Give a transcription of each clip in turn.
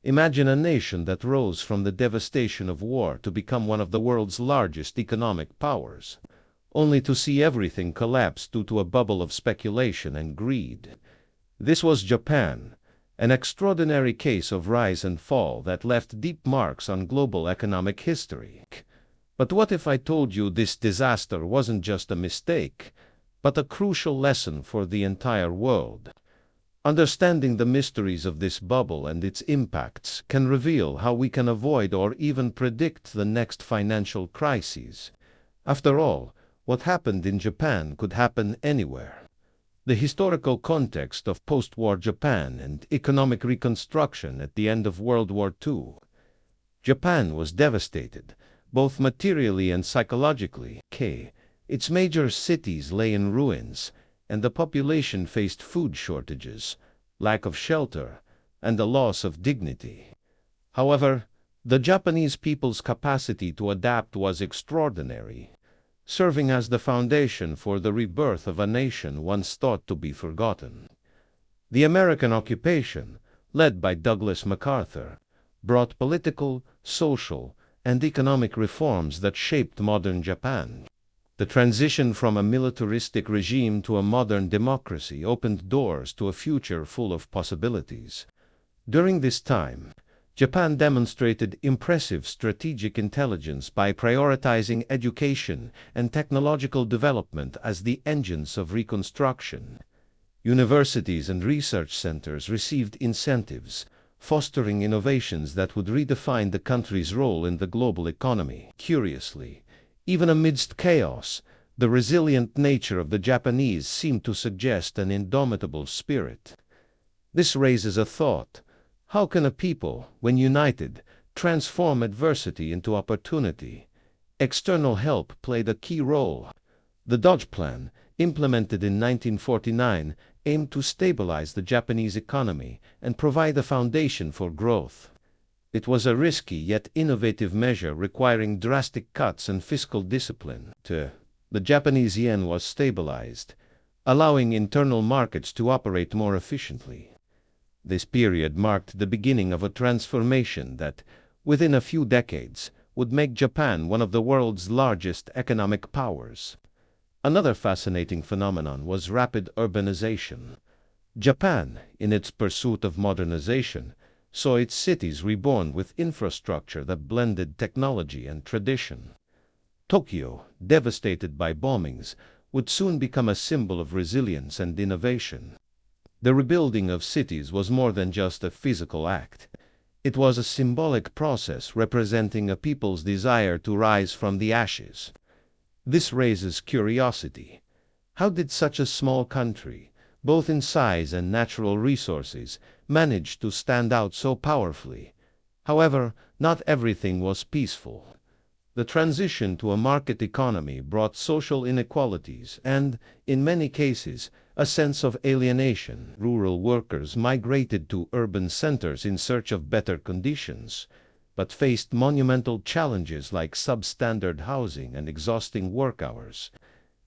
Imagine a nation that rose from the devastation of war to become one of the world's largest economic powers, only to see everything collapse due to a bubble of speculation and greed. This was Japan, an extraordinary case of rise and fall that left deep marks on global economic history. But what if I told you this disaster wasn't just a mistake, but a crucial lesson for the entire world? Understanding the mysteries of this bubble and its impacts can reveal how we can avoid or even predict the next financial crises. After all, what happened in Japan could happen anywhere. The historical context of post-war Japan and economic reconstruction at the end of World War II. Japan was devastated, both materially and psychologically. Its major cities lay in ruins, and the population faced food shortages, lack of shelter, and the loss of dignity. However, the Japanese people's capacity to adapt was extraordinary, serving as the foundation for the rebirth of a nation once thought to be forgotten. The American occupation, led by Douglas MacArthur, brought political, social, and economic reforms that shaped modern Japan. The transition from a militaristic regime to a modern democracy opened doors to a future full of possibilities. During this time, Japan demonstrated impressive strategic intelligence by prioritizing education and technological development as the engines of reconstruction. Universities and research centers received incentives, fostering innovations that would redefine the country's role in the global economy. Curiously, even amidst chaos, the resilient nature of the Japanese seemed to suggest an indomitable spirit. This raises a thought. How can a people, when united, transform adversity into opportunity? External help played a key role. The Dodge Plan, implemented in 1949, aimed to stabilize the Japanese economy and provide a foundation for growth. It was a risky yet innovative measure requiring drastic cuts and fiscal discipline. The Japanese yen was stabilized, allowing internal markets to operate more efficiently. This period marked the beginning of a transformation that, within a few decades, would make Japan one of the world's largest economic powers. Another fascinating phenomenon was rapid urbanization. Japan, in its pursuit of modernization, saw its cities reborn with infrastructure that blended technology and tradition. Tokyo, devastated by bombings, would soon become a symbol of resilience and innovation. The rebuilding of cities was more than just a physical act. It was a symbolic process representing a people's desire to rise from the ashes. This raises curiosity. How did such a small country, both in size and natural resources, manage to stand out so powerfully? However, not everything was peaceful. The transition to a market economy brought social inequalities and, in many cases, a sense of alienation. Rural workers migrated to urban centers in search of better conditions, but faced monumental challenges like substandard housing and exhausting work hours.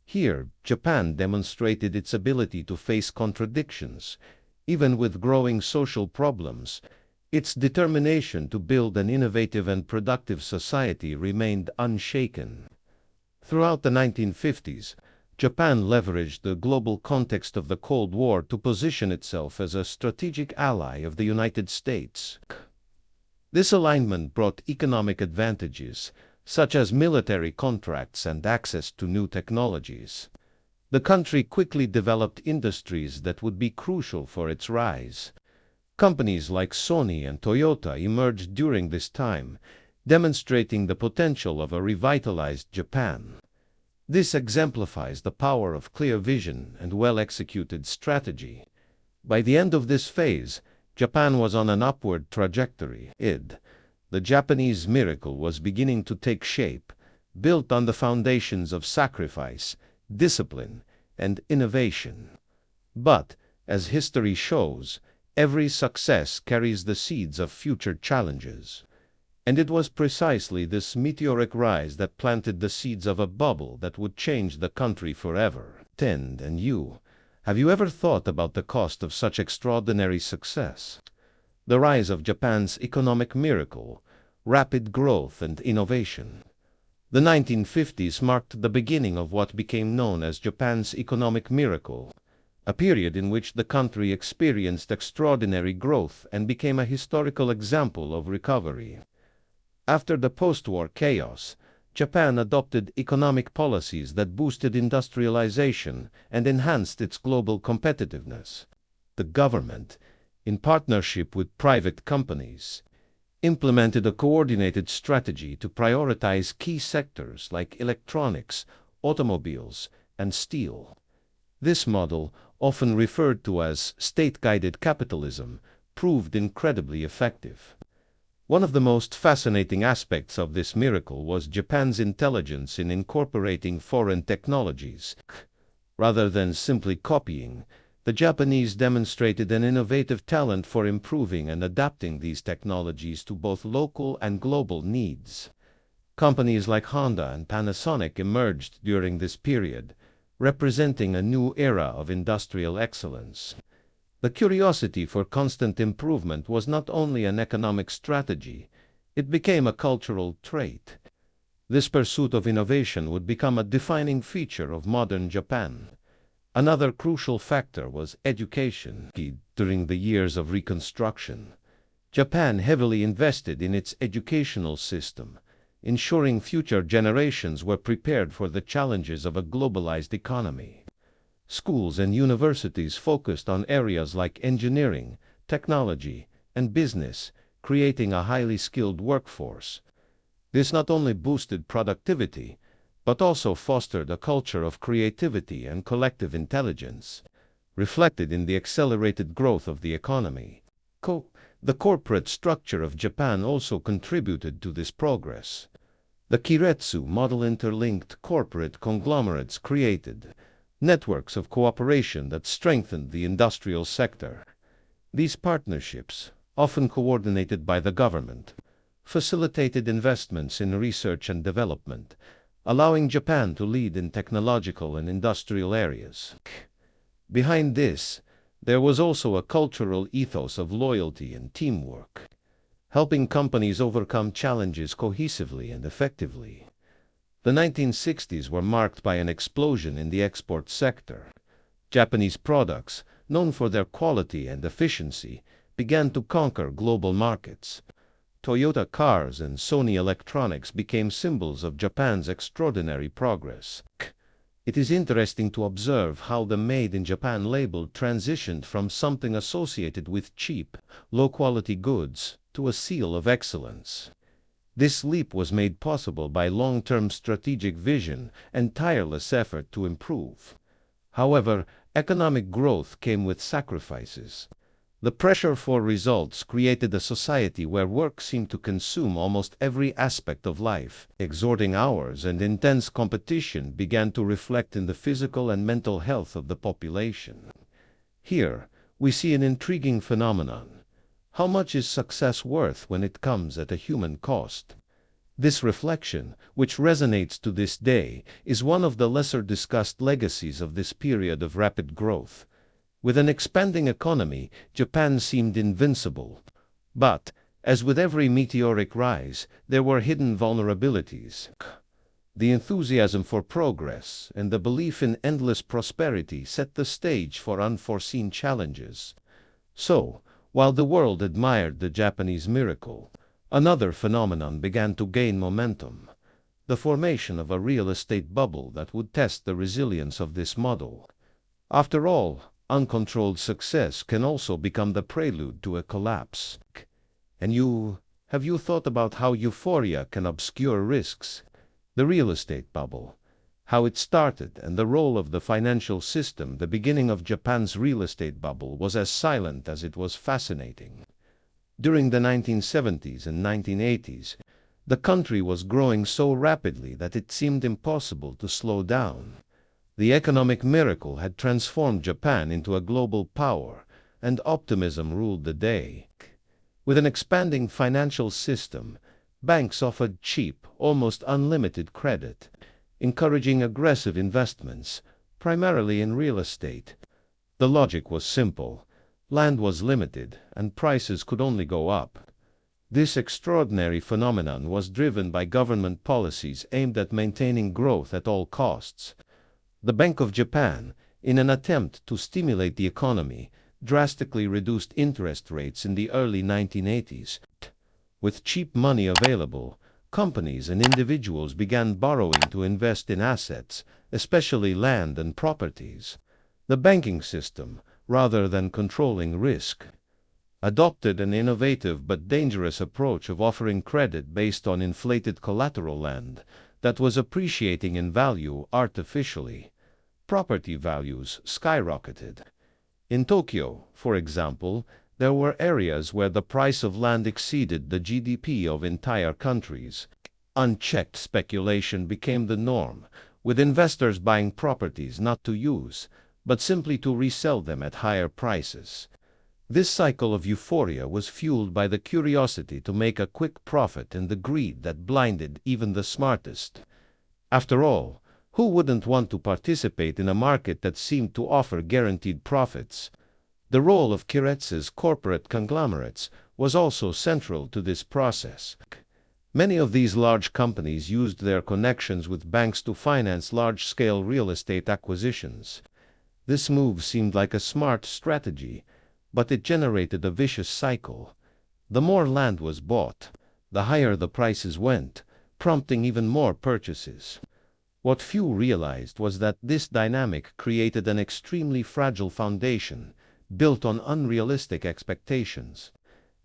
Here, Japan demonstrated its ability to face contradictions. Even with growing social problems, its determination to build an innovative and productive society remained unshaken. Throughout the 1950s, Japan leveraged the global context of the Cold War to position itself as a strategic ally of the United States. This alignment brought economic advantages, such as military contracts and access to new technologies. The country quickly developed industries that would be crucial for its rise. Companies like Sony and Toyota emerged during this time, demonstrating the potential of a revitalized Japan. This exemplifies the power of clear vision and well-executed strategy. By the end of this phase, Japan was on an upward trajectory. The Japanese miracle was beginning to take shape, built on the foundations of sacrifice, discipline, and innovation. But, as history shows, every success carries the seeds of future challenges. And it was precisely this meteoric rise that planted the seeds of a bubble that would change the country forever. And you, have you ever thought about the cost of such extraordinary success? The rise of Japan's economic miracle, rapid growth and innovation. The 1950s marked the beginning of what became known as Japan's economic miracle, a period in which the country experienced extraordinary growth and became a historical example of recovery. After the post-war chaos, Japan adopted economic policies that boosted industrialization and enhanced its global competitiveness. The government, in partnership with private companies, implemented a coordinated strategy to prioritize key sectors like electronics, automobiles, and steel. This model, often referred to as state-guided capitalism, proved incredibly effective. One of the most fascinating aspects of this miracle was Japan's intelligence in incorporating foreign technologies. Rather than simply copying, the Japanese demonstrated an innovative talent for improving and adapting these technologies to both local and global needs. Companies like Honda and Panasonic emerged during this period, representing a new era of industrial excellence. The curiosity for constant improvement was not only an economic strategy, it became a cultural trait. This pursuit of innovation would become a defining feature of modern Japan. Another crucial factor was education. During the years of Reconstruction, Japan heavily invested in its educational system, ensuring future generations were prepared for the challenges of a globalized economy. Schools and universities focused on areas like engineering, technology, and business, creating a highly skilled workforce. This not only boosted productivity, but also fostered a culture of creativity and collective intelligence, reflected in the accelerated growth of the economy. The corporate structure of Japan also contributed to this progress. The Kiretsu model interlinked corporate conglomerates created networks of cooperation that strengthened the industrial sector. These partnerships, often coordinated by the government, facilitated investments in research and development, allowing Japan to lead in technological and industrial areas. Behind this, there was also a cultural ethos of loyalty and teamwork, helping companies overcome challenges cohesively and effectively. The 1960s were marked by an explosion in the export sector. Japanese products, known for their quality and efficiency, began to conquer global markets. Toyota cars and Sony electronics became symbols of Japan's extraordinary progress. It is interesting to observe how the Made in Japan label transitioned from something associated with cheap, low-quality goods to a seal of excellence. This leap was made possible by long-term strategic vision and tireless effort to improve. However, economic growth came with sacrifices. The pressure for results created a society where work seemed to consume almost every aspect of life. Exhausting hours and intense competition began to reflect in the physical and mental health of the population. Here, we see an intriguing phenomenon. How much is success worth when it comes at a human cost? This reflection, which resonates to this day, is one of the lesser discussed legacies of this period of rapid growth. With an expanding economy, Japan seemed invincible. But, as with every meteoric rise, there were hidden vulnerabilities. The enthusiasm for progress and the belief in endless prosperity set the stage for unforeseen challenges. So, while the world admired the Japanese miracle, another phenomenon began to gain momentum: the formation of a real estate bubble that would test the resilience of this model. After all, uncontrolled success can also become the prelude to a collapse. And have you thought about how euphoria can obscure risks? The real estate bubble, how it started, and the role of the financial system. The beginning of Japan's real estate bubble was as silent as it was fascinating. During the 1970s and 1980s, the country was growing so rapidly that it seemed impossible to slow down. The economic miracle had transformed Japan into a global power, and optimism ruled the day. With an expanding financial system, banks offered cheap, almost unlimited credit, encouraging aggressive investments, primarily in real estate. The logic was simple. Land was limited, and prices could only go up. This extraordinary phenomenon was driven by government policies aimed at maintaining growth at all costs. The Bank of Japan, in an attempt to stimulate the economy, drastically reduced interest rates in the early 1980s. With cheap money available, companies and individuals began borrowing to invest in assets, especially land and properties. The banking system, rather than controlling risk, adopted an innovative but dangerous approach of offering credit based on inflated collateral land that was appreciating in value artificially. Property values skyrocketed. In Tokyo, for example, there were areas where the price of land exceeded the GDP of entire countries. Unchecked speculation became the norm, with investors buying properties not to use, but simply to resell them at higher prices. This cycle of euphoria was fueled by the curiosity to make a quick profit and the greed that blinded even the smartest. After all, who wouldn't want to participate in a market that seemed to offer guaranteed profits? The role of Kiretz's corporate conglomerates was also central to this process. Many of these large companies used their connections with banks to finance large-scale real estate acquisitions. This move seemed like a smart strategy, but it generated a vicious cycle. The more land was bought, the higher the prices went, prompting even more purchases. What few realized was that this dynamic created an extremely fragile foundation, built on unrealistic expectations.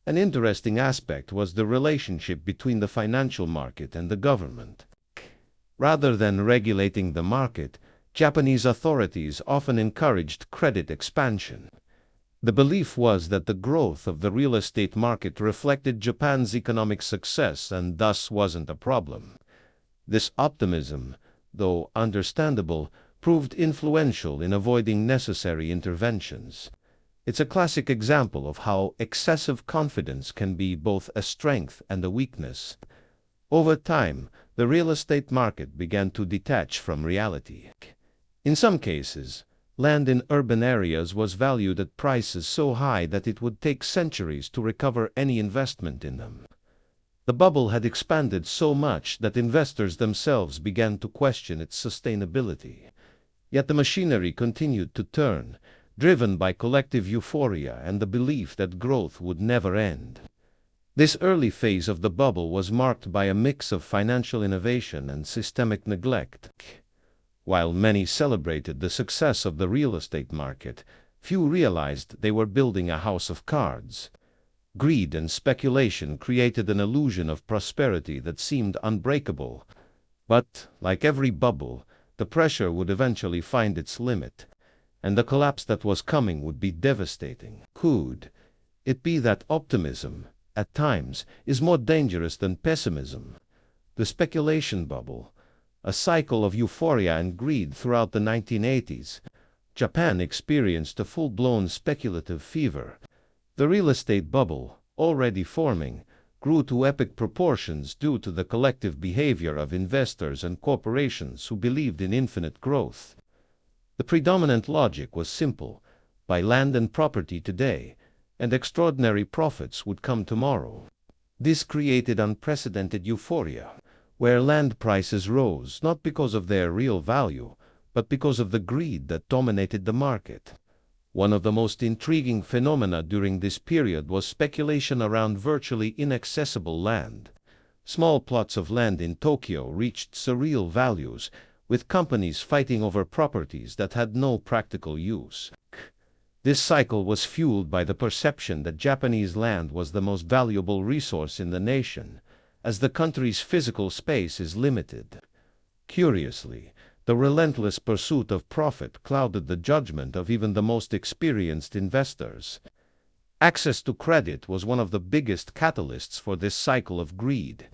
An interesting aspect was the relationship between the financial market and the government. Rather than regulating the market, Japanese authorities often encouraged credit expansion. The belief was that the growth of the real estate market reflected Japan's economic success and thus wasn't a problem. This optimism, though understandable, proved influential in avoiding necessary interventions. It's a classic example of how excessive confidence can be both a strength and a weakness. Over time, the real estate market began to detach from reality. In some cases, land in urban areas was valued at prices so high that it would take centuries to recover any investment in them. The bubble had expanded so much that investors themselves began to question its sustainability. Yet the machinery continued to turn, driven by collective euphoria and the belief that growth would never end. This early phase of the bubble was marked by a mix of financial innovation and systemic neglect. While many celebrated the success of the real estate market, few realized they were building a house of cards. Greed and speculation created an illusion of prosperity that seemed unbreakable. But, like every bubble, the pressure would eventually find its limit, and the collapse that was coming would be devastating. Could it be that optimism, at times, is more dangerous than pessimism? The speculation bubble, a cycle of euphoria and greed throughout the 1980s, Japan experienced a full-blown speculative fever. The real estate bubble, already forming, grew to epic proportions due to the collective behavior of investors and corporations who believed in infinite growth. The predominant logic was simple: buy land and property today, and extraordinary profits would come tomorrow. This created unprecedented euphoria, where land prices rose not because of their real value, but because of the greed that dominated the market. One of the most intriguing phenomena during this period was speculation around virtually inaccessible land. Small plots of land in Tokyo reached surreal values, with companies fighting over properties that had no practical use. This cycle was fueled by the perception that Japanese land was the most valuable resource in the nation, as the country's physical space is limited. Curiously, the relentless pursuit of profit clouded the judgment of even the most experienced investors. Access to credit was one of the biggest catalysts for this cycle of greed.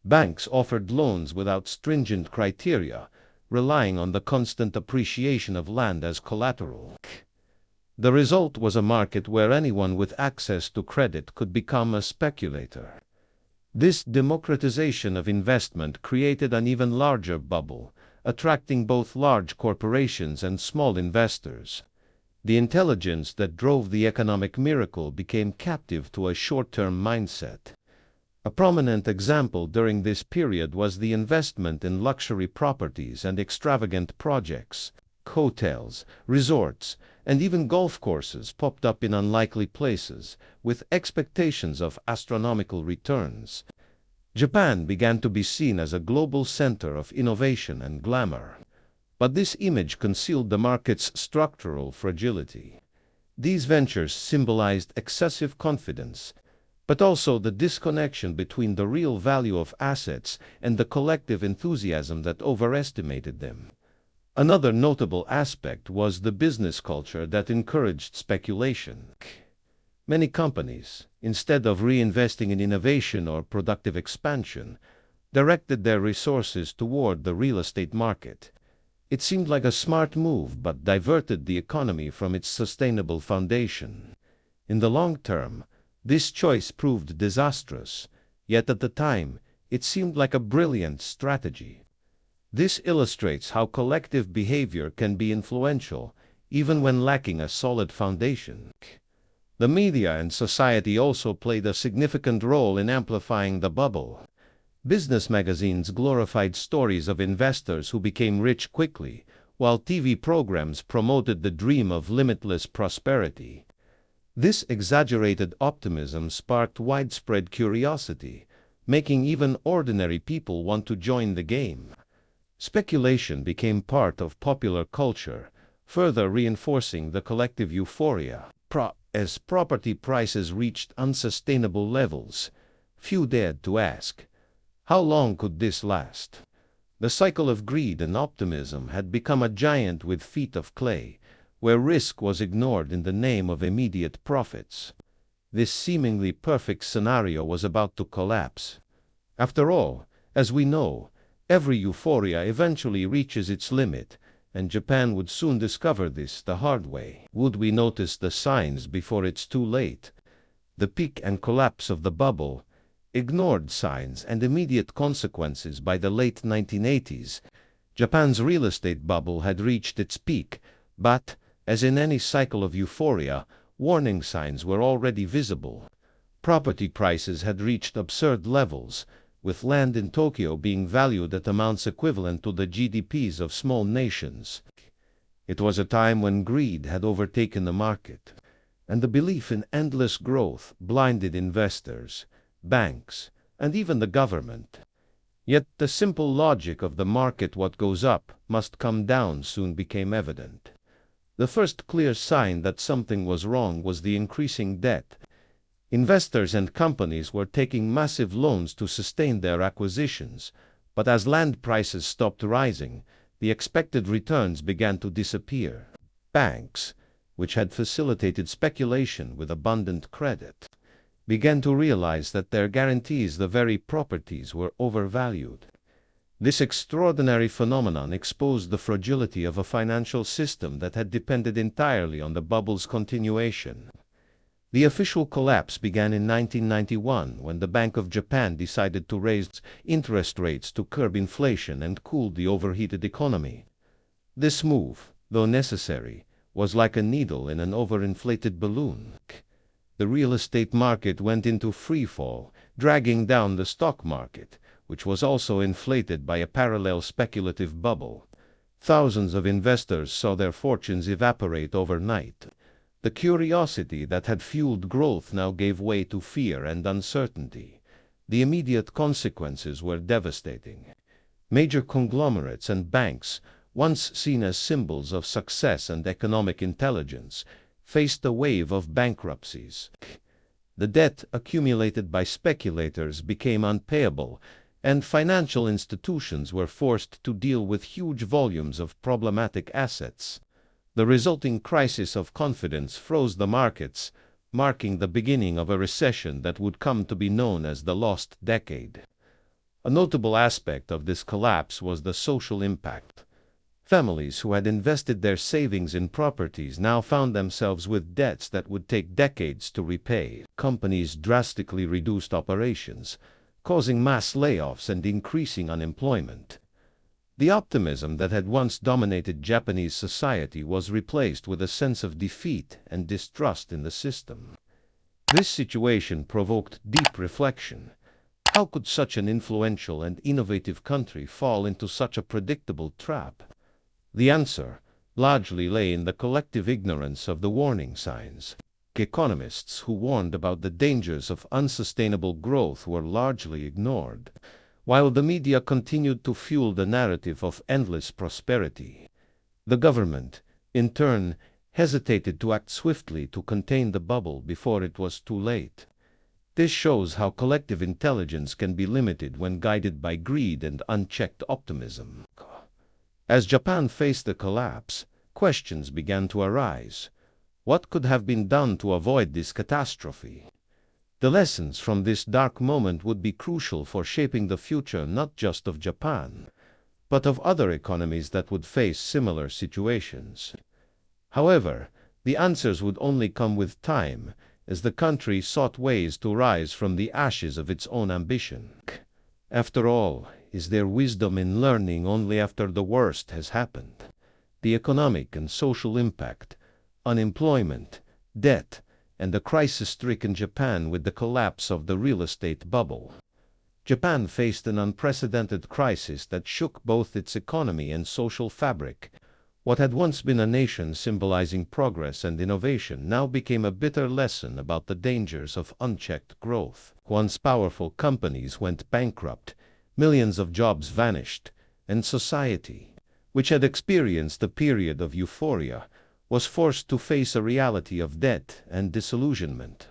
Banks offered loans without stringent criteria, relying on the constant appreciation of land as collateral. The result was a market where anyone with access to credit could become a speculator. This democratization of investment created an even larger bubble, attracting both large corporations and small investors. The intelligence that drove the economic miracle became captive to a short-term mindset. A prominent example during this period was the investment in luxury properties and extravagant projects. Hotels, resorts, and even golf courses popped up in unlikely places, with expectations of astronomical returns. Japan began to be seen as a global center of innovation and glamour. But this image concealed the market's structural fragility. These ventures symbolized excessive confidence, but also the disconnection between the real value of assets and the collective enthusiasm that overestimated them. Another notable aspect was the business culture that encouraged speculation. Many companies, instead of reinvesting in innovation or productive expansion, directed their resources toward the real estate market. It seemed like a smart move, but diverted the economy from its sustainable foundation. In the long term, this choice proved disastrous, yet at the time, it seemed like a brilliant strategy. This illustrates how collective behavior can be influential, even when lacking a solid foundation. The media and society also played a significant role in amplifying the bubble. Business magazines glorified stories of investors who became rich quickly, while TV programs promoted the dream of limitless prosperity. This exaggerated optimism sparked widespread curiosity, making even ordinary people want to join the game. Speculation became part of popular culture, further reinforcing the collective euphoria. As property prices reached unsustainable levels, few dared to ask, how long could this last? The cycle of greed and optimism had become a giant with feet of clay, where risk was ignored in the name of immediate profits. This seemingly perfect scenario was about to collapse. After all, as we know, every euphoria eventually reaches its limit, and Japan would soon discover this the hard way. Would we notice the signs before it's too late? The peak and collapse of the bubble ignored signs and immediate consequences. By the late 1980s, Japan's real estate bubble had reached its peak, but, as in any cycle of euphoria, warning signs were already visible. Property prices had reached absurd levels, with land in Tokyo being valued at amounts equivalent to the GDPs of small nations. It was a time when greed had overtaken the market, and the belief in endless growth blinded investors, banks, and even the government. Yet the simple logic of the market, what goes up must come down, soon became evident. The first clear sign that something was wrong was the increasing debt. Investors and companies were taking massive loans to sustain their acquisitions, but as land prices stopped rising, the expected returns began to disappear. Banks, which had facilitated speculation with abundant credit, began to realize that their guarantees, the very properties, were overvalued. This extraordinary phenomenon exposed the fragility of a financial system that had depended entirely on the bubble's continuation. The official collapse began in 1991 when the Bank of Japan decided to raise interest rates to curb inflation and cool the overheated economy. This move, though necessary, was like a needle in an overinflated balloon. The real estate market went into freefall, dragging down the stock market, which was also inflated by a parallel speculative bubble. Thousands of investors saw their fortunes evaporate overnight. The curiosity that had fueled growth now gave way to fear and uncertainty. The immediate consequences were devastating. Major conglomerates and banks, once seen as symbols of success and economic intelligence, faced a wave of bankruptcies. The debt accumulated by speculators became unpayable, and financial institutions were forced to deal with huge volumes of problematic assets. The resulting crisis of confidence froze the markets, marking the beginning of a recession that would come to be known as the Lost Decade. A notable aspect of this collapse was the social impact. Families who had invested their savings in properties now found themselves with debts that would take decades to repay. Companies drastically reduced operations, causing mass layoffs and increasing unemployment. The optimism that had once dominated Japanese society was replaced with a sense of defeat and distrust in the system. This situation provoked deep reflection. How could such an influential and innovative country fall into such a predictable trap? The answer largely lay in the collective ignorance of the warning signs. Economists who warned about the dangers of unsustainable growth were largely ignored, while the media continued to fuel the narrative of endless prosperity. The government, in turn, hesitated to act swiftly to contain the bubble before it was too late. This shows how collective intelligence can be limited when guided by greed and unchecked optimism. As Japan faced the collapse, questions began to arise. What could have been done to avoid this catastrophe? The lessons from this dark moment would be crucial for shaping the future not just of Japan, but of other economies that would face similar situations. However, the answers would only come with time, as the country sought ways to rise from the ashes of its own ambition. After all, is there wisdom in learning only after the worst has happened? The economic and social impact, unemployment, debt, and the crisis-stricken Japan with the collapse of the real estate bubble. Japan faced an unprecedented crisis that shook both its economy and social fabric. What had once been a nation symbolizing progress and innovation now became a bitter lesson about the dangers of unchecked growth. Once powerful companies went bankrupt, millions of jobs vanished, and society, which had experienced a period of euphoria, was forced to face a reality of debt and disillusionment.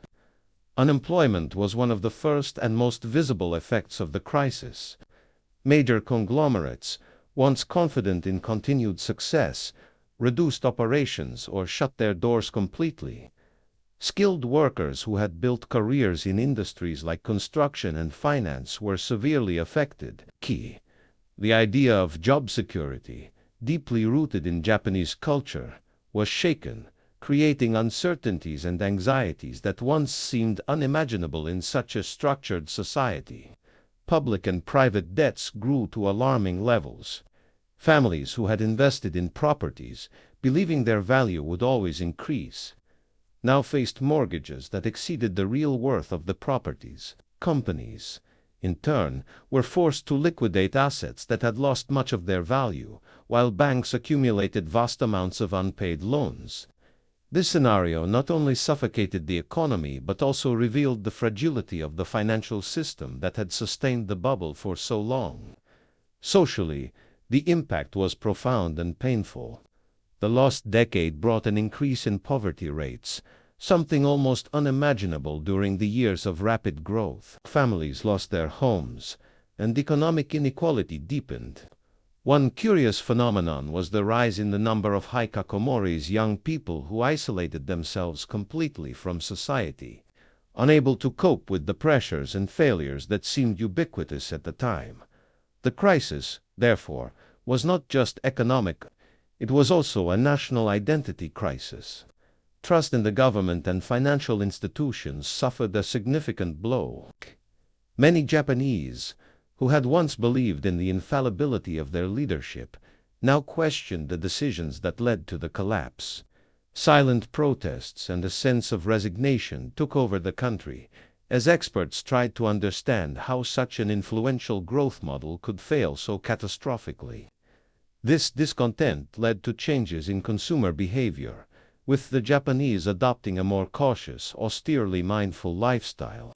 Unemployment was one of the first and most visible effects of the crisis. Major conglomerates, once confident in continued success, reduced operations or shut their doors completely. Skilled workers who had built careers in industries like construction and finance were severely affected. The idea of job security, deeply rooted in Japanese culture, was shaken, creating uncertainties and anxieties that once seemed unimaginable in such a structured society. Public and private debts grew to alarming levels. Families who had invested in properties, believing their value would always increase, now faced mortgages that exceeded the real worth of the properties. Companies, in turn, were forced to liquidate assets that had lost much of their value, while banks accumulated vast amounts of unpaid loans. This scenario not only suffocated the economy but also revealed the fragility of the financial system that had sustained the bubble for so long. Socially, the impact was profound and painful. The lost decade brought an increase in poverty rates, something almost unimaginable during the years of rapid growth. Families lost their homes, and economic inequality deepened. One curious phenomenon was the rise in the number of hikikomoris, young people who isolated themselves completely from society, unable to cope with the pressures and failures that seemed ubiquitous at the time. The crisis, therefore, was not just economic, it was also a national identity crisis. Trust in the government and financial institutions suffered a significant blow. Many Japanese, who had once believed in the infallibility of their leadership, now questioned the decisions that led to the collapse. Silent protests and a sense of resignation took over the country, as experts tried to understand how such an influential growth model could fail so catastrophically. This discontent led to changes in consumer behavior, with the Japanese adopting a more cautious, austerely mindful lifestyle.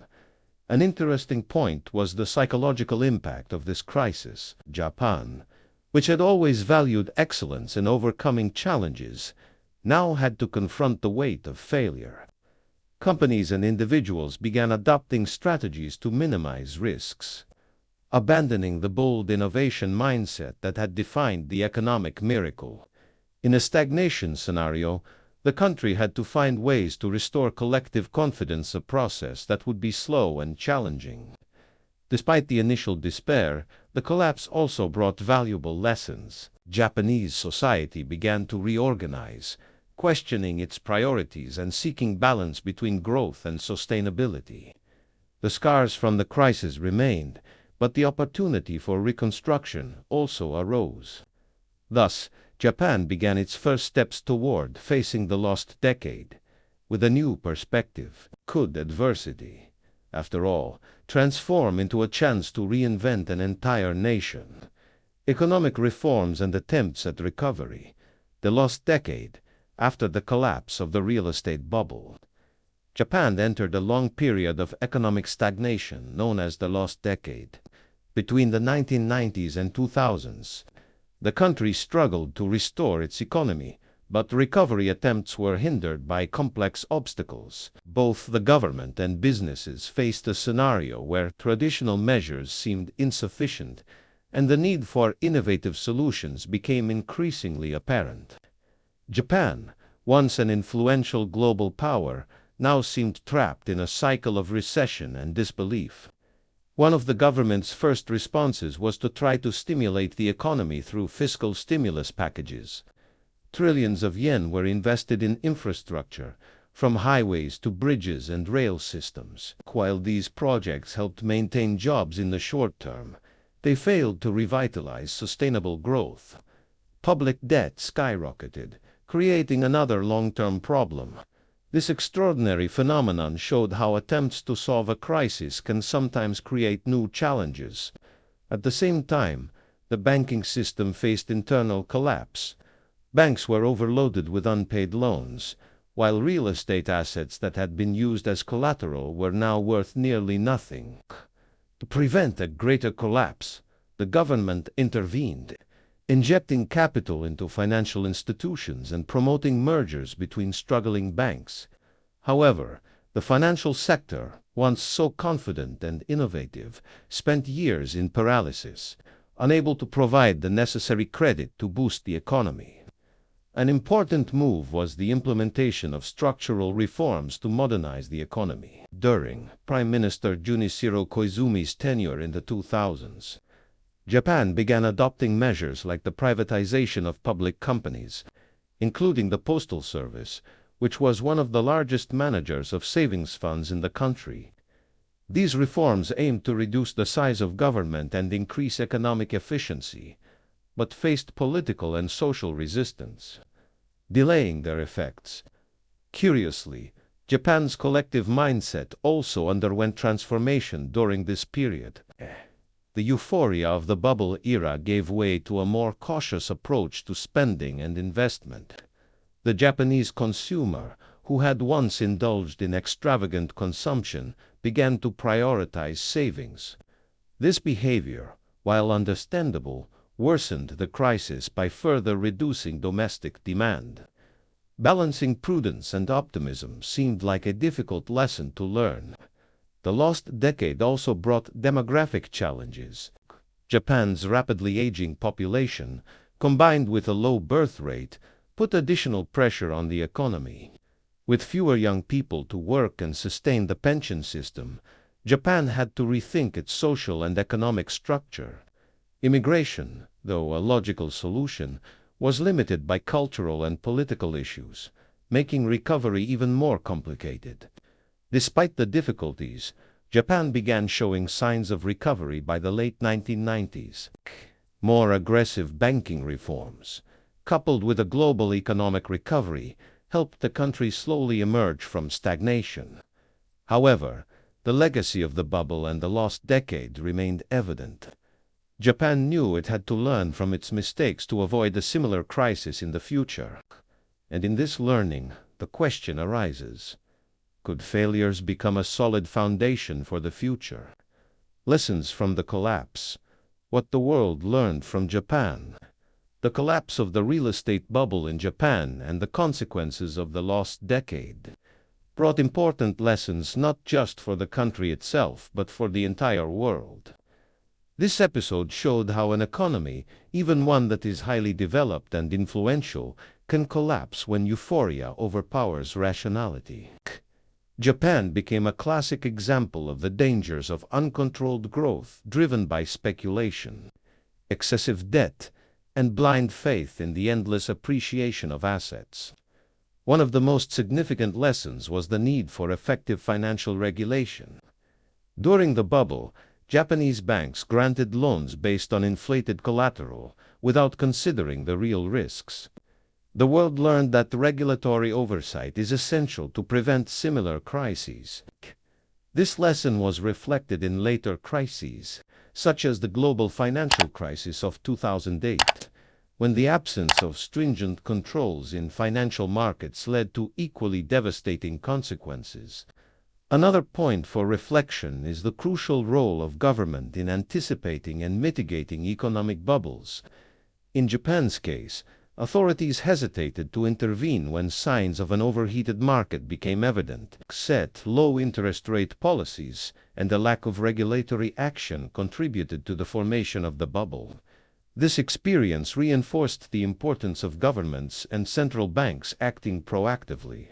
An interesting point was the psychological impact of this crisis. Japan, which had always valued excellence in overcoming challenges, now had to confront the weight of failure. Companies and individuals began adopting strategies to minimize risks, abandoning the bold innovation mindset that had defined the economic miracle. In a stagnation scenario, the country had to find ways to restore collective confidence, a process that would be slow and challenging. Despite the initial despair, the collapse also brought valuable lessons. Japanese society began to reorganize, questioning its priorities and seeking balance between growth and sustainability. The scars from the crisis remained, but the opportunity for reconstruction also arose. Thus, Japan began its first steps toward facing the lost decade with a new perspective. Could adversity, after all, transform into a chance to reinvent an entire nation? Economic reforms and attempts at recovery. The lost decade, after the collapse of the real estate bubble. Japan entered a long period of economic stagnation known as the lost decade. Between the 1990s and 2000s, the country struggled to restore its economy, but recovery attempts were hindered by complex obstacles. Both the government and businesses faced a scenario where traditional measures seemed insufficient, and the need for innovative solutions became increasingly apparent. Japan, once an influential global power, now seemed trapped in a cycle of recession and disbelief. One of the government's first responses was to try to stimulate the economy through fiscal stimulus packages. Trillions of yen were invested in infrastructure, from highways to bridges and rail systems. While these projects helped maintain jobs in the short term, they failed to revitalize sustainable growth. Public debt skyrocketed, creating another long-term problem. This extraordinary phenomenon showed how attempts to solve a crisis can sometimes create new challenges. At the same time, the banking system faced internal collapse. Banks were overloaded with unpaid loans, while real estate assets that had been used as collateral were now worth nearly nothing. To prevent a greater collapse, the government intervened, injecting capital into financial institutions and promoting mergers between struggling banks. However, the financial sector, once so confident and innovative, spent years in paralysis, unable to provide the necessary credit to boost the economy. An important move was the implementation of structural reforms to modernize the economy. During Prime Minister Junichiro Koizumi's tenure in the 2000s, Japan began adopting measures like the privatization of public companies, including the Postal Service, which was one of the largest managers of savings funds in the country. These reforms aimed to reduce the size of government and increase economic efficiency, but faced political and social resistance, delaying their effects. Curiously, Japan's collective mindset also underwent transformation during this period. The euphoria of the bubble era gave way to a more cautious approach to spending and investment. The Japanese consumer, who had once indulged in extravagant consumption, began to prioritize savings. This behavior, while understandable, worsened the crisis by further reducing domestic demand. Balancing prudence and optimism seemed like a difficult lesson to learn. The lost decade also brought demographic challenges. Japan's rapidly aging population, combined with a low birth rate, put additional pressure on the economy. With fewer young people to work and sustain the pension system, Japan had to rethink its social and economic structure. Immigration, though a logical solution, was limited by cultural and political issues, making recovery even more complicated. Despite the difficulties, Japan began showing signs of recovery by the late 1990s. More aggressive banking reforms, coupled with a global economic recovery, helped the country slowly emerge from stagnation. However, the legacy of the bubble and the lost decade remained evident. Japan knew it had to learn from its mistakes to avoid a similar crisis in the future. And in this learning, the question arises: could failures become a solid foundation for the future? Lessons from the collapse. What the world learned from Japan. The collapse of the real estate bubble in Japan and the consequences of the lost decade brought important lessons not just for the country itself but for the entire world. This episode showed how an economy, even one that is highly developed and influential, can collapse when euphoria overpowers rationality. Japan became a classic example of the dangers of uncontrolled growth driven by speculation, excessive debt, and blind faith in the endless appreciation of assets. One of the most significant lessons was the need for effective financial regulation. During the bubble, Japanese banks granted loans based on inflated collateral without considering the real risks. The world learned that regulatory oversight is essential to prevent similar crises. This lesson was reflected in later crises, such as the global financial crisis of 2008, when the absence of stringent controls in financial markets led to equally devastating consequences. Another point for reflection is the crucial role of government in anticipating and mitigating economic bubbles. In Japan's case, authorities hesitated to intervene when signs of an overheated market became evident. Set low interest rate policies and a lack of regulatory action contributed to the formation of the bubble. This experience reinforced the importance of governments and central banks acting proactively,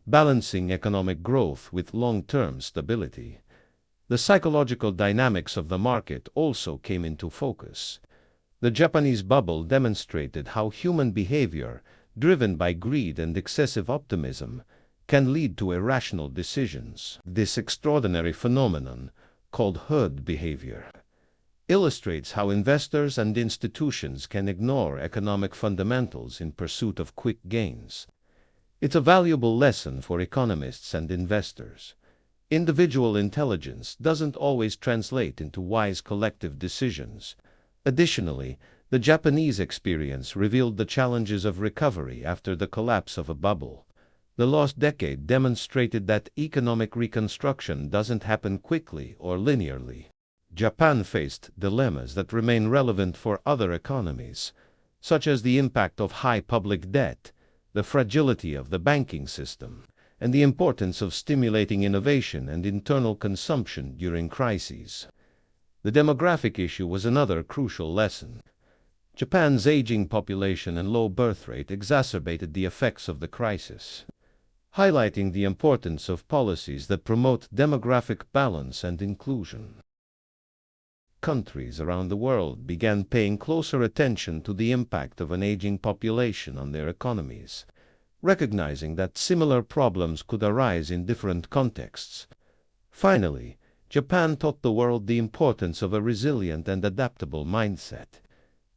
balancing economic growth with long-term stability. The psychological dynamics of the market also came into focus. The Japanese bubble demonstrated how human behavior, driven by greed and excessive optimism, can lead to irrational decisions. This extraordinary phenomenon, called herd behavior, illustrates how investors and institutions can ignore economic fundamentals in pursuit of quick gains. It's a valuable lesson for economists and investors. Individual intelligence doesn't always translate into wise collective decisions. Additionally, the Japanese experience revealed the challenges of recovery after the collapse of a bubble. The lost decade demonstrated that economic reconstruction doesn't happen quickly or linearly. Japan faced dilemmas that remain relevant for other economies, such as the impact of high public debt, the fragility of the banking system, and the importance of stimulating innovation and internal consumption during crises. The demographic issue was another crucial lesson. Japan's aging population and low birth rate exacerbated the effects of the crisis, highlighting the importance of policies that promote demographic balance and inclusion. Countries around the world began paying closer attention to the impact of an aging population on their economies, recognizing that similar problems could arise in different contexts. Finally, Japan taught the world the importance of a resilient and adaptable mindset.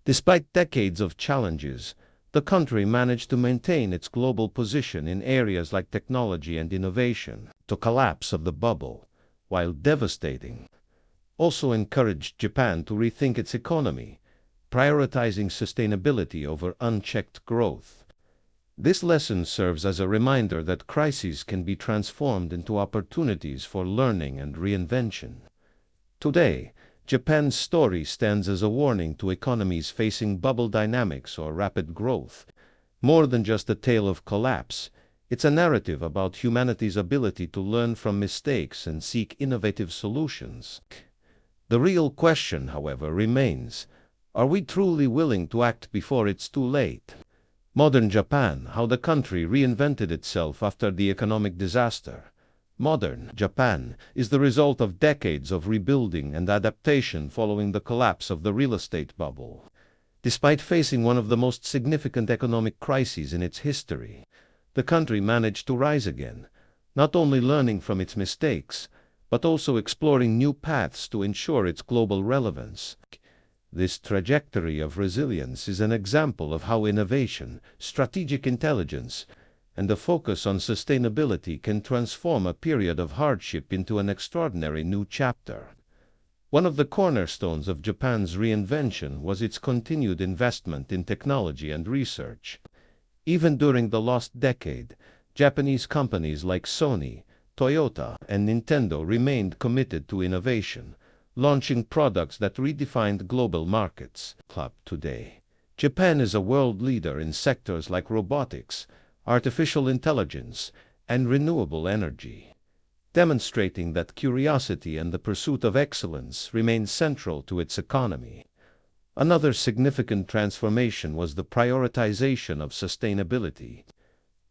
Despite decades of challenges, the country managed to maintain its global position in areas like technology and innovation. The collapse of the bubble, while devastating, also encouraged Japan to rethink its economy, prioritizing sustainability over unchecked growth. This lesson serves as a reminder that crises can be transformed into opportunities for learning and reinvention. Today, Japan's story stands as a warning to economies facing bubble dynamics or rapid growth. More than just a tale of collapse, it's a narrative about humanity's ability to learn from mistakes and seek innovative solutions. The real question, however, remains: are we truly willing to act before it's too late? Modern Japan, how the country reinvented itself after the economic disaster. Modern Japan is the result of decades of rebuilding and adaptation following the collapse of the real estate bubble. Despite facing one of the most significant economic crises in its history, the country managed to rise again, not only learning from its mistakes, but also exploring new paths to ensure its global relevance. This trajectory of resilience is an example of how innovation, strategic intelligence, and a focus on sustainability can transform a period of hardship into an extraordinary new chapter. One of the cornerstones of Japan's reinvention was its continued investment in technology and research. Even during the lost decade, Japanese companies like Sony, Toyota, and Nintendo remained committed to innovation, launching products that redefined global markets. Today, Japan is a world leader in sectors like robotics, artificial intelligence, and renewable energy, demonstrating that curiosity and the pursuit of excellence remain central to its economy. Another significant transformation was the prioritization of sustainability.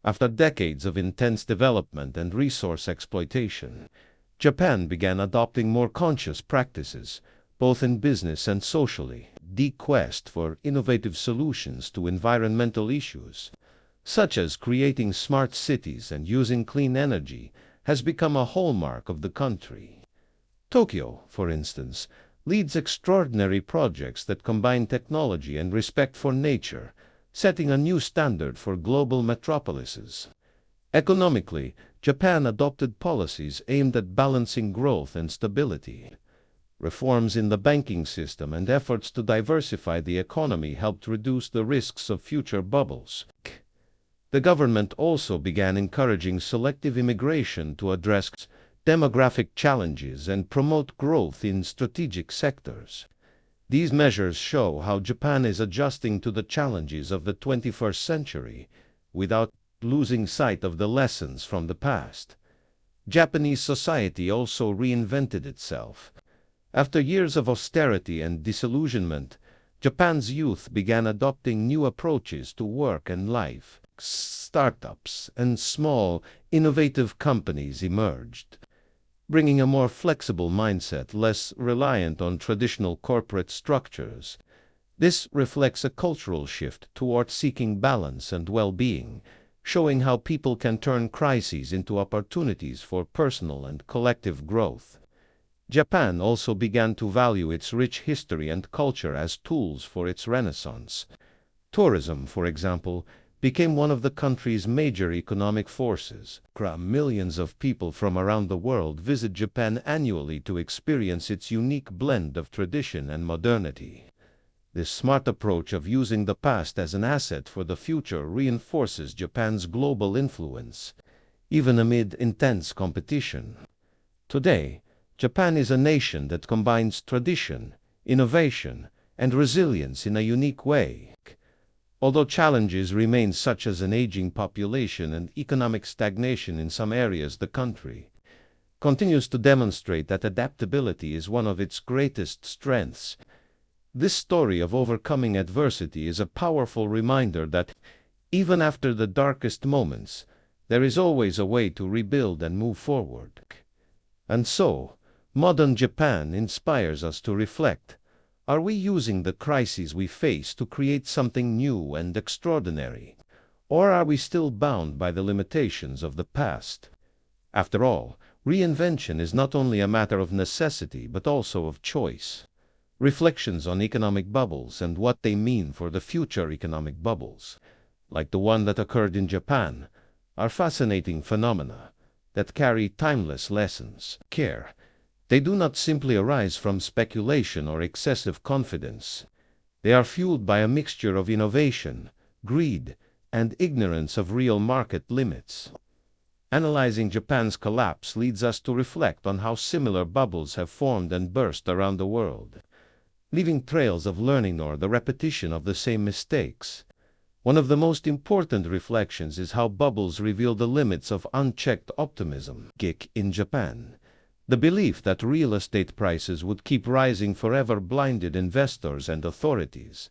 After decades of intense development and resource exploitation, Japan began adopting more conscious practices, both in business and socially. The quest for innovative solutions to environmental issues, such as creating smart cities and using clean energy, has become a hallmark of the country. Tokyo, for instance, leads extraordinary projects that combine technology and respect for nature, setting a new standard for global metropolises. Economically, Japan adopted policies aimed at balancing growth and stability. Reforms in the banking system and efforts to diversify the economy helped reduce the risks of future bubbles. The government also began encouraging selective immigration to address demographic challenges and promote growth in strategic sectors. These measures show how Japan is adjusting to the challenges of the 21st century without losing sight of the lessons from the past. Japanese society also reinvented itself. After years of austerity and disillusionment, Japan's youth began adopting new approaches to work and life. Startups and small, innovative companies emerged, bringing a more flexible mindset, less reliant on traditional corporate structures. This reflects a cultural shift toward seeking balance and well-being, showing how people can turn crises into opportunities for personal and collective growth. Japan also began to value its rich history and culture as tools for its renaissance. Tourism, for example, became one of the country's major economic forces. Millions of people from around the world visit Japan annually to experience its unique blend of tradition and modernity. This smart approach of using the past as an asset for the future reinforces Japan's global influence, even amid intense competition. Today, Japan is a nation that combines tradition, innovation, and resilience in a unique way. Although challenges remain such as an aging population and economic stagnation in some areas, the country continues to demonstrate that adaptability is one of its greatest strengths. This story of overcoming adversity is a powerful reminder that, even after the darkest moments, there is always a way to rebuild and move forward. And so, modern Japan inspires us to reflect. Are we using the crises we face to create something new and extraordinary? Or are we still bound by the limitations of the past? After all, reinvention is not only a matter of necessity but also of choice. Reflections on economic bubbles and what they mean for the future economic bubbles, like the one that occurred in Japan, are fascinating phenomena that carry timeless lessons. They do not simply arise from speculation or excessive confidence. They are fueled by a mixture of innovation, greed, and ignorance of real market limits. Analyzing Japan's collapse leads us to reflect on how similar bubbles have formed and burst around the world, leaving trails of learning or the repetition of the same mistakes. One of the most important reflections is how bubbles reveal the limits of unchecked optimism. In Japan, the belief that real estate prices would keep rising forever blinded investors and authorities.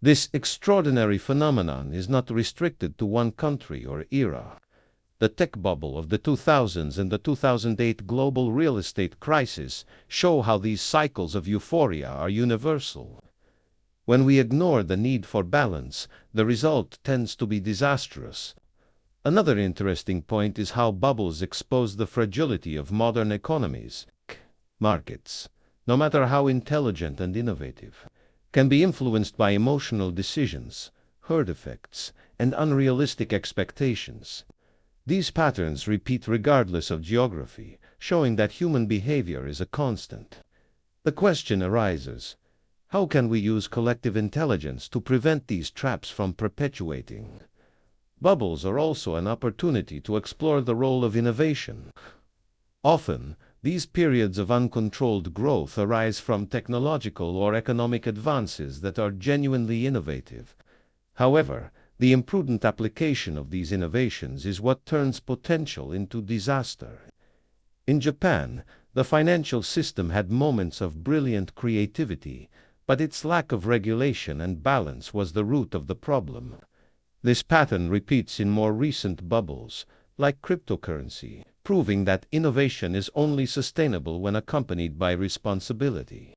This extraordinary phenomenon is not restricted to one country or era. The tech bubble of the 2000s and the 2008 global real estate crisis show how these cycles of euphoria are universal. When we ignore the need for balance, the result tends to be disastrous. Another interesting point is how bubbles expose the fragility of modern economies. Markets, no matter how intelligent and innovative, can be influenced by emotional decisions, herd effects, and unrealistic expectations. These patterns repeat regardless of geography, showing that human behavior is a constant. The question arises, how can we use collective intelligence to prevent these traps from perpetuating? Bubbles are also an opportunity to explore the role of innovation. Often, these periods of uncontrolled growth arise from technological or economic advances that are genuinely innovative. However, the imprudent application of these innovations is what turns potential into disaster. In Japan, the financial system had moments of brilliant creativity, but its lack of regulation and balance was the root of the problem. This pattern repeats in more recent bubbles, like cryptocurrency, proving that innovation is only sustainable when accompanied by responsibility.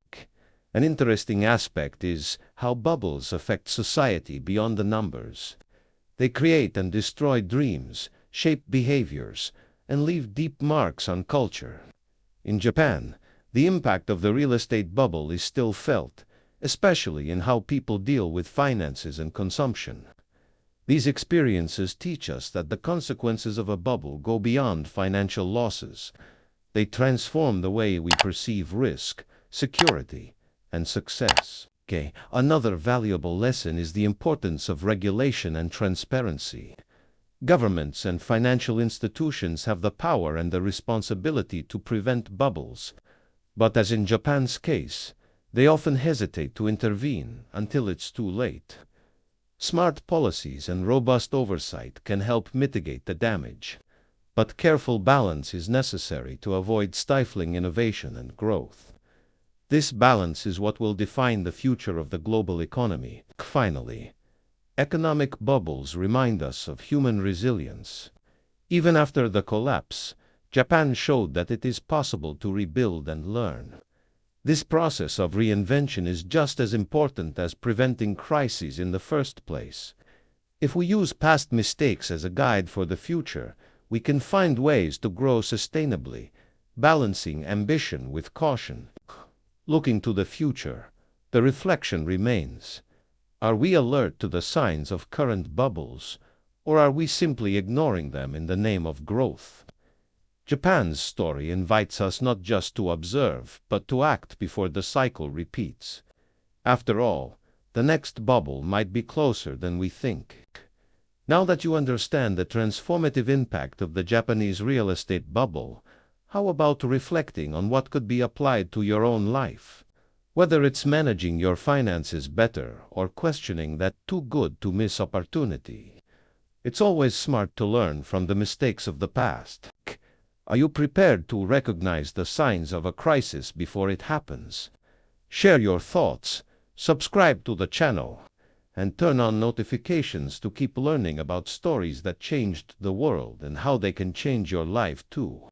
An interesting aspect is how bubbles affect society beyond the numbers. They create and destroy dreams, shape behaviors, and leave deep marks on culture. In Japan, The impact of the real estate bubble is still felt, especially in how people deal with finances and consumption. These experiences teach us that the consequences of a bubble go beyond financial losses. They transform the way we perceive risk, security, and success. Okay. Another valuable lesson is the importance of regulation and transparency. Governments and financial institutions have the power and the responsibility to prevent bubbles. But as in Japan's case, they often hesitate to intervene until it's too late. Smart policies and robust oversight can help mitigate the damage, but careful balance is necessary to avoid stifling innovation and growth. This balance is what will define the future of the global economy. Finally, economic bubbles remind us of human resilience. Even after the collapse, Japan showed that it is possible to rebuild and learn. This process of reinvention is just as important as preventing crises in the first place. If we use past mistakes as a guide for the future, we can find ways to grow sustainably, balancing ambition with caution. Looking to the future, the reflection remains. Are we alert to the signs of current bubbles, or are we simply ignoring them in the name of growth? Japan's story invites us not just to observe, but to act before the cycle repeats. After all, the next bubble might be closer than we think. Now that you understand the transformative impact of the Japanese real estate bubble, how about reflecting on what could be applied to your own life? Whether it's managing your finances better or questioning that too good to miss opportunity. It's always smart to learn from the mistakes of the past. Are you prepared to recognize the signs of a crisis before it happens? Share your thoughts, subscribe to the channel, and turn on notifications to keep learning about stories that changed the world and how they can change your life too.